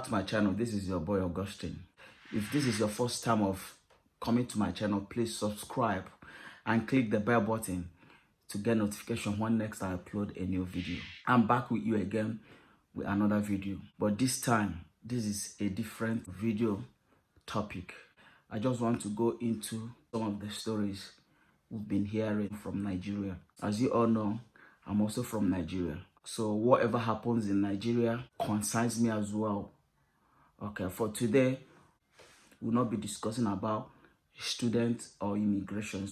back to my channel. This is your boy Augustine. If this is your first time of coming to my channel, please subscribe and click the bell button to get notification when next I upload a new video. I'm back with you again with another video, but this time this is a different video topic. I just want to go into some of the stories we've been hearing from Nigeria. As you all know, I'm also from Nigeria, so whatever happens in Nigeria concerns me as well. Okay, for today we'll not be discussing about students or immigration.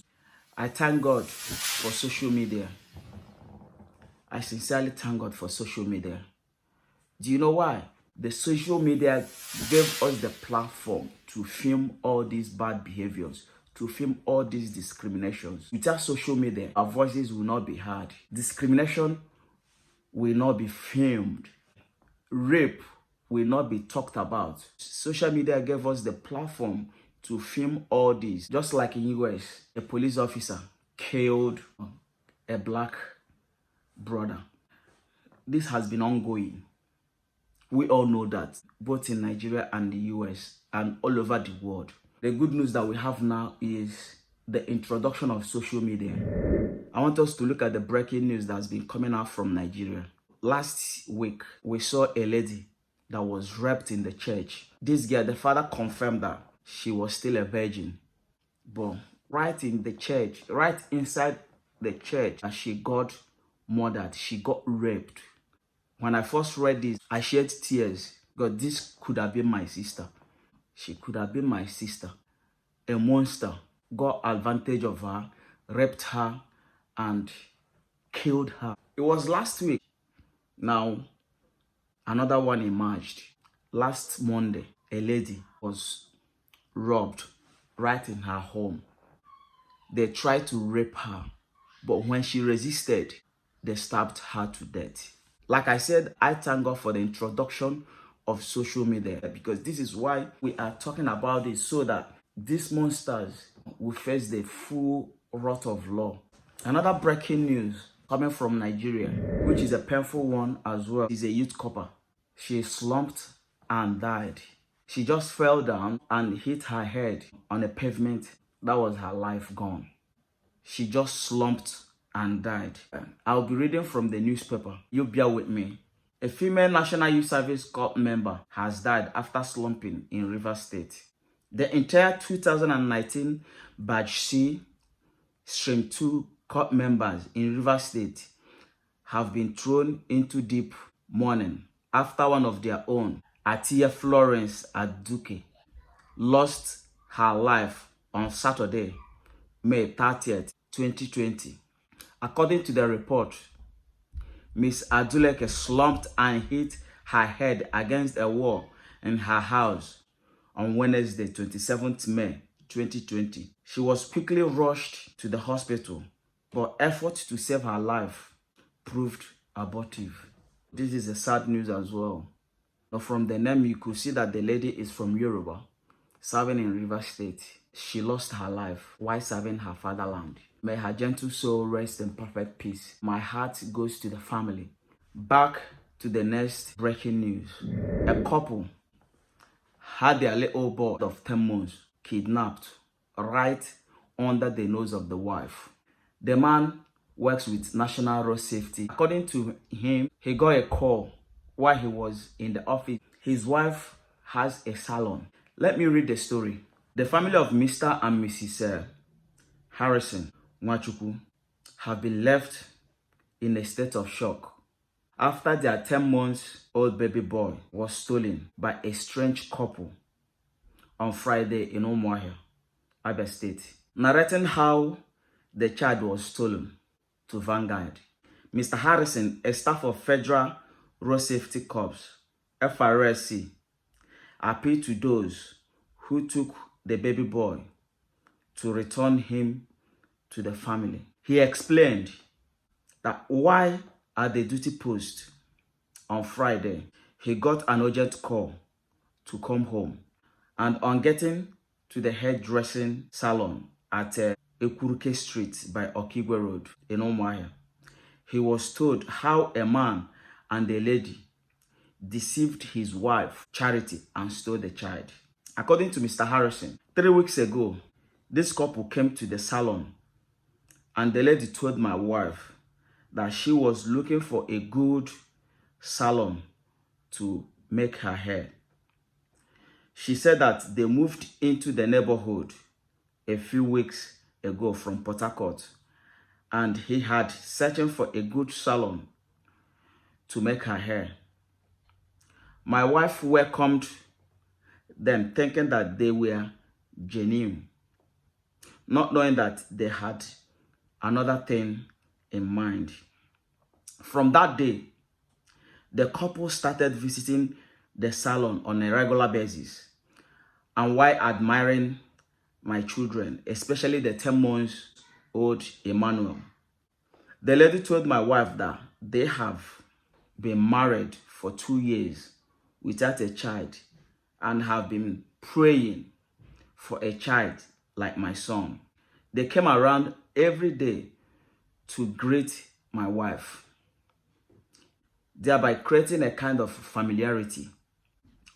I thank God for social media. I sincerely thank God for social media. Do you know why? The social media gave us the platform to film all these bad behaviors, to film all these discriminations. Without social media, our voices will not be heard. Discrimination will not be filmed. Rape will not be talked about. Social media gave us the platform to film all this. Just like in US, a police officer killed a black brother. This has been ongoing. We all know that, both in Nigeria and the US and all over the world. The good news that we have now is the introduction of social media. I want us to look at the breaking news that's been coming out from Nigeria. Last week, we saw a lady that was raped in the church. This girl, the father confirmed that she was still a virgin. But right in the church, right inside the church, she got murdered. She got raped. When I first read this, I shed tears. God, this could have been my sister. She could have been my sister. A monster got advantage of her, raped her, and killed her. It was last week. Now, another one emerged. Last Monday, a lady was robbed right in her home. They tried to rape her, but when she resisted, they stabbed her to death. Like I said, I thank God for the introduction of social media, because this is why we are talking about this, so that these monsters will face the full wrath of law. Another breaking news coming from Nigeria, which is a painful one as well, is a youth couple. She slumped and died. She just fell down and hit her head on a pavement. That was her life gone. She just slumped and died. I'll be reading from the newspaper. You bear with me. A female National Youth Service Corps member has died after slumping in Rivers State. The entire 2019 Batch C Stream 2 Corps members in Rivers State have been thrown into deep mourning after one of their own, Atia Florence Aduke, lost her life on Saturday, May 30th, 2020. According to the report, Miss Aduleke slumped and hit her head against a wall in her house on Wednesday, 27th May, 2020. She was quickly rushed to the hospital, but efforts to save her life proved abortive. This is a sad news as well. But from the name, you could see that the lady is from Yoruba, serving in Rivers State. She lost her life while serving her fatherland. May her gentle soul rest in perfect peace. My heart goes to the family. Back to the next breaking news. A couple had their little boy of 10 months kidnapped right under the nose of the wife. The man works with National Road Safety. According to him, he got a call while he was in the office. His wife has a salon. Let me read the story. The family of Mr. and Mrs. Harrison Nwachukwu have been left in a state of shock after their 10-month-old baby boy was stolen by a strange couple on Friday in Umuahia, Abia State. Narrating how the child was stolen to Vanguard, Mr. Harrison, a staff of Federal Road Safety Corps, FRSC, appealed to those who took the baby boy to return him to the family. He explained that while at the duty post on Friday, he got an urgent call to come home, and on getting to the hairdressing salon at Ekuruke Street by Okigwe Road in Umuahia, he was told how a man and a lady deceived his wife, Charity, and stole the child. According to Mr. Harrison, 3 weeks ago, this couple came to the salon and the lady told my wife that she was looking for a good salon to make her hair. She said that they moved into the neighborhood a few weeks ago from Port Harcourt, and he had searching for a good salon to make her hair. My wife welcomed them, thinking that they were genuine, not knowing that they had another thing in mind. From that day, the couple started visiting the salon on a regular basis, and while admiring my children, especially the 10 months old Emmanuel. The lady told my wife that they have been married for 2 years without a child and have been praying for a child like my son. They came around every day to greet my wife, thereby creating a kind of familiarity.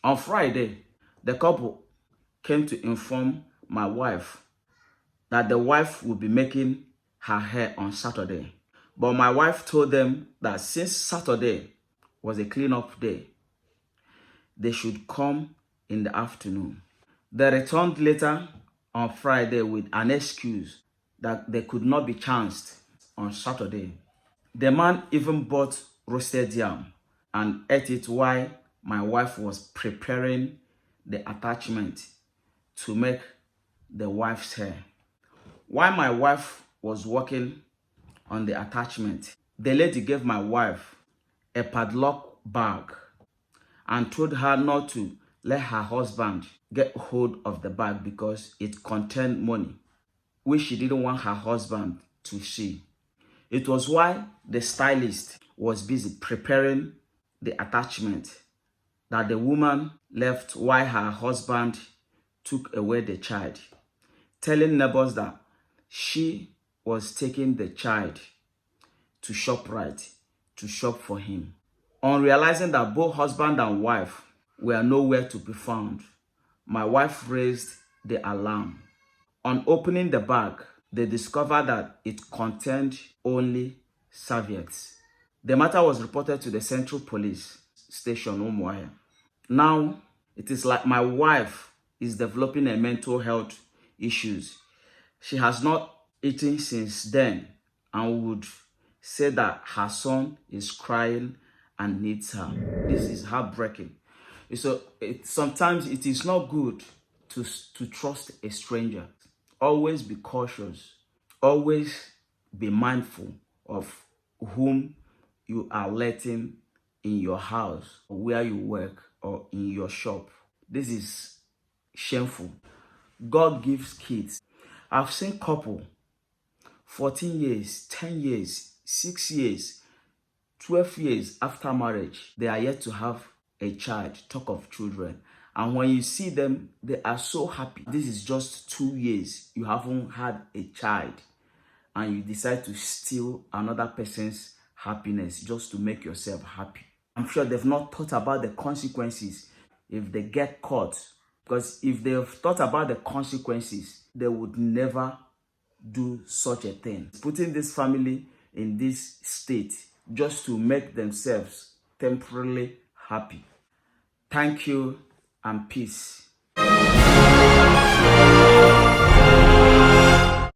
On Friday, the couple came to inform my wife that the wife would be making her hair on Saturday. But my wife told them that since Saturday was a cleanup day, they should come in the afternoon. They returned later on Friday with an excuse that they could not be chanced on Saturday. The man even bought roasted yam and ate it while my wife was preparing the attachment to make the wife's hair. While my wife was working on the attachment, the lady gave my wife a padlock bag and told her not to let her husband get hold of the bag because it contained money, which she didn't want her husband to see. It was while the stylist was busy preparing the attachment that the woman left while her husband took away the child, telling neighbors that she was taking the child to ShopRite to shop for him. On realizing that both husband and wife were nowhere to be found, my wife raised the alarm. On opening the bag, they discovered that it contained only serviettes. The matter was reported to the Central Police Station, Umuahia. Now, it is like my wife is developing a mental health issues. She has not eaten since then and would say that her son is crying and needs her. This is heartbreaking. So sometimes it is not good to trust a stranger. Always be cautious. Always be mindful of whom you are letting in your house, or where you work, or in your shop. This is shameful. God gives kids. I've seen couple 14 years, 10 years, 6 years, 12 years after marriage, they are yet to have a child. Talk of children. And when you see them, they are so happy. This is just 2 years. You haven't had a child and you decide to steal another person's happiness just to make yourself happy. I'm sure they've not thought about the consequences if they get caught. Because if they've thought about the consequences, they would never do such a thing. Putting this family in this state just to make themselves temporarily happy. Thank you and peace.